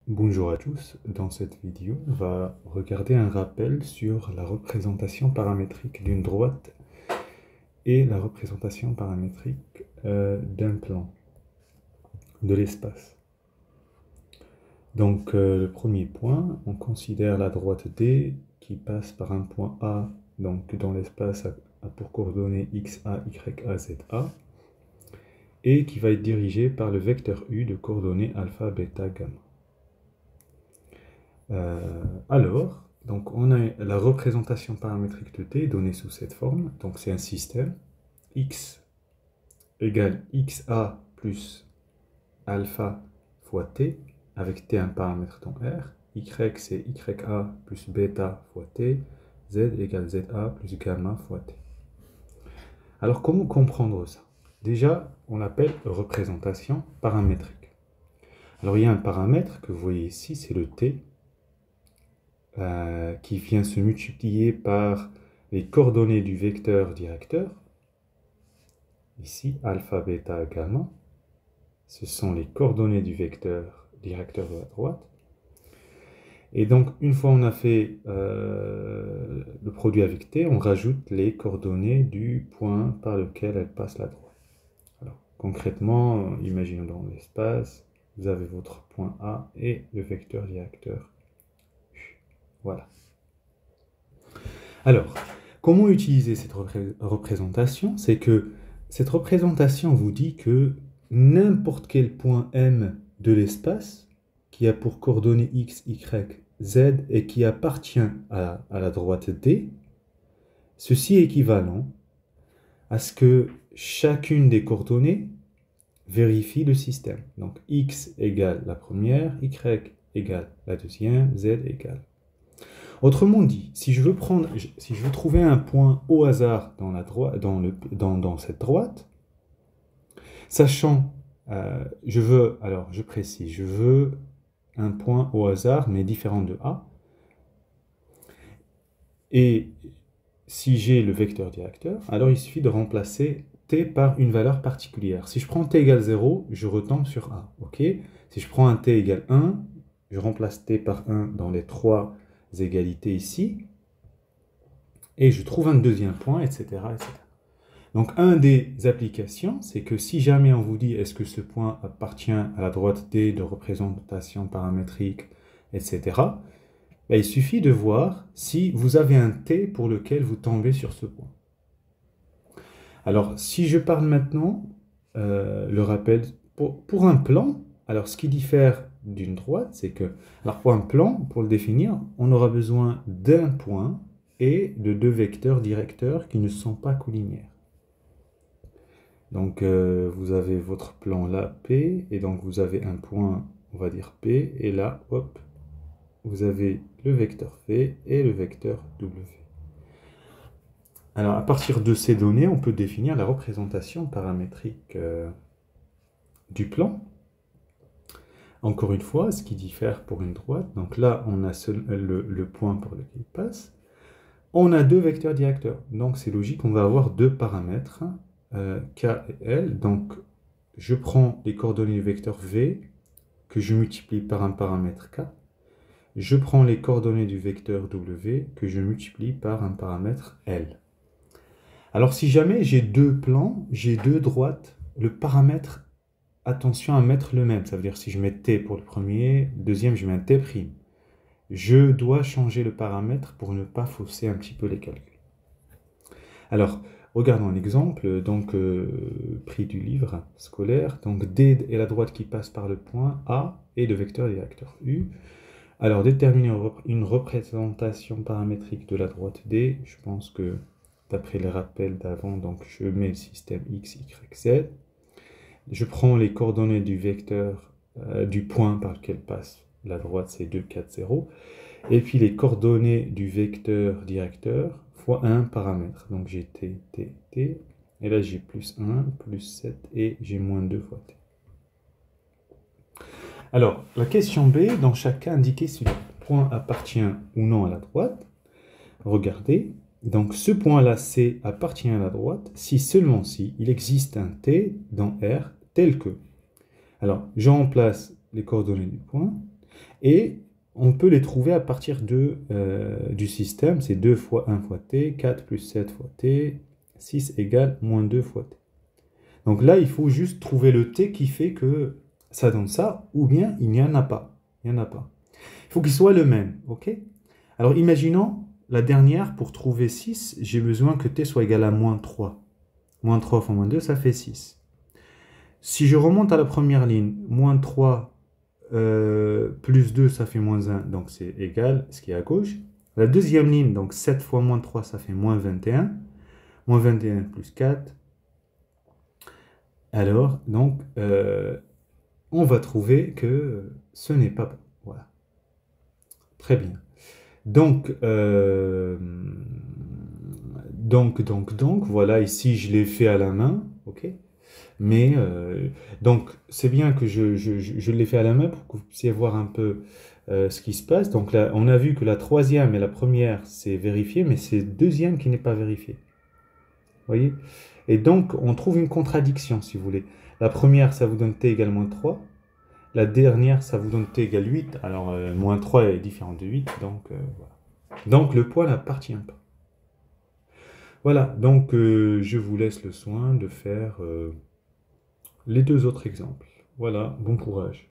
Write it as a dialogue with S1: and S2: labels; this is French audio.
S1: Bonjour à tous, dans cette vidéo, on va regarder un rappel sur la représentation paramétrique d'une droite et la représentation paramétrique d'un plan de l'espace. Donc le premier point, on considère la droite D qui passe par un point A, donc dans l'espace a pour coordonnées x, a, y, a, z, a, et qui va être dirigée par le vecteur U de coordonnées alpha, bêta, gamma. Donc on a la représentation paramétrique de t donnée sous cette forme. Donc c'est un système x égale xa plus alpha fois t, avec t un paramètre dans R. Y c'est ya plus bêta fois t. Z égale za plus gamma fois t. Alors comment comprendre ça? Déjà, on l'appelle représentation paramétrique. Alors il y a un paramètre que vous voyez ici, c'est le t. Qui vient se multiplier par les coordonnées du vecteur directeur. Ici, alpha, bêta, gamma. Ce sont les coordonnées du vecteur directeur de la droite. Et donc, une fois on a fait le produit avec t, on rajoute les coordonnées du point par lequel elle passe la droite. Alors, concrètement, imaginons dans l'espace, vous avez votre point A et le vecteur directeur. Voilà. Alors, comment utiliser cette représentation? C'est que cette représentation vous dit que n'importe quel point M de l'espace qui a pour coordonnées x, y, z et qui appartient à la droite D, ceci est équivalent à ce que chacune des coordonnées vérifie le système. Donc x égale la première, y égale la deuxième, z égale. Autrement dit, si je veux trouver un point au hasard dans cette droite, sachant, je précise, je veux un point au hasard, mais différent de A. Et si j'ai le vecteur directeur, alors il suffit de remplacer t par une valeur particulière. Si je prends t égale 0, je retombe sur A. Okay. Si je prends un t égale 1, je remplace t par 1 dans les trois égalités ici, et je trouve un deuxième point, etc., etc. Donc, une des applications, c'est que si jamais on vous dit est-ce que ce point appartient à la droite D de représentation paramétrique, etc., ben, il suffit de voir si vous avez un T pour lequel vous tombez sur ce point. Alors, si je parle maintenant, le rappel, pour un plan, alors ce qui diffère d'une droite, c'est que, alors pour un plan, pour le définir, on aura besoin d'un point et de deux vecteurs directeurs qui ne sont pas collinaires. Donc vous avez votre plan là, P, et donc vous avez un point, on va dire P, et là, hop, vous avez le vecteur V et le vecteur W. Alors à partir de ces données, on peut définir la représentation paramétrique du plan. Encore une fois, ce qui diffère pour une droite, donc là on a le point pour lequel il passe. On a deux vecteurs directeurs, donc c'est logique, on va avoir deux paramètres, K et L. Donc je prends les coordonnées du vecteur V que je multiplie par un paramètre K. Je prends les coordonnées du vecteur W que je multiplie par un paramètre L. Alors si jamais j'ai deux plans, j'ai deux droites, le paramètre, attention à mettre le même. Ça veut dire si je mets T pour le premier, le deuxième je mets un T'. Je dois changer le paramètre pour ne pas fausser un petit peu les calculs. Alors, regardons un exemple, donc pris du livre scolaire. Donc D est la droite qui passe par le point A et le vecteur directeur U. Alors, déterminer une représentation paramétrique de la droite D. Je pense que d'après les rappels d'avant, donc je mets le système X, Y, Z. Je prends les coordonnées du vecteur du point par lequel passe la droite, c'est 2, 4, 0. Et puis les coordonnées du vecteur directeur fois un paramètre. Donc j'ai t, t, t. Et là j'ai plus 1, plus 7 et j'ai moins 2 fois t. Alors, la question B, dans chaque cas, indiquer si le point appartient ou non à la droite. Regardez, donc ce point-là, C, appartient à la droite, si seulement si il existe un T dans R tel que. Alors, je remplace les coordonnées du point. Et on peut les trouver à partir du système. C'est 2 fois 1 fois t, 4 plus 7 fois t, 6 égale moins 2 fois t. Donc là, il faut juste trouver le t qui fait que ça donne ça, ou bien il n'y en a pas. Il n'y en a pas. Il faut qu'il soit le même, ok? Alors imaginons la dernière, pour trouver 6, j'ai besoin que t soit égal à moins 3. Moins 3 fois moins 2, ça fait 6. Si je remonte à la première ligne, moins 3 plus 2, ça fait moins 1, donc c'est égal ce qui est à gauche. La deuxième ligne, donc 7 fois moins 3, ça fait moins 21. Moins 21 plus 4. Alors, donc, on va trouver que ce n'est pas bon. Voilà. Très bien. Donc, voilà, ici, je l'ai fait à la main, ok? Mais, donc, c'est bien que je l'ai fait à la main pour que vous puissiez voir un peu ce qui se passe. Donc là, on a vu que la troisième et la première, c'est vérifié, mais c'est le deuxième qui n'est pas vérifié. Vous voyez? Et donc, on trouve une contradiction, si vous voulez. La première, ça vous donne t égale moins 3. La dernière, ça vous donne t égale 8. Alors, moins 3 est différent de 8, donc voilà. Donc, le poids n'appartient pas. Voilà, donc je vous laisse le soin de faire les deux autres exemples. Voilà, bon courage.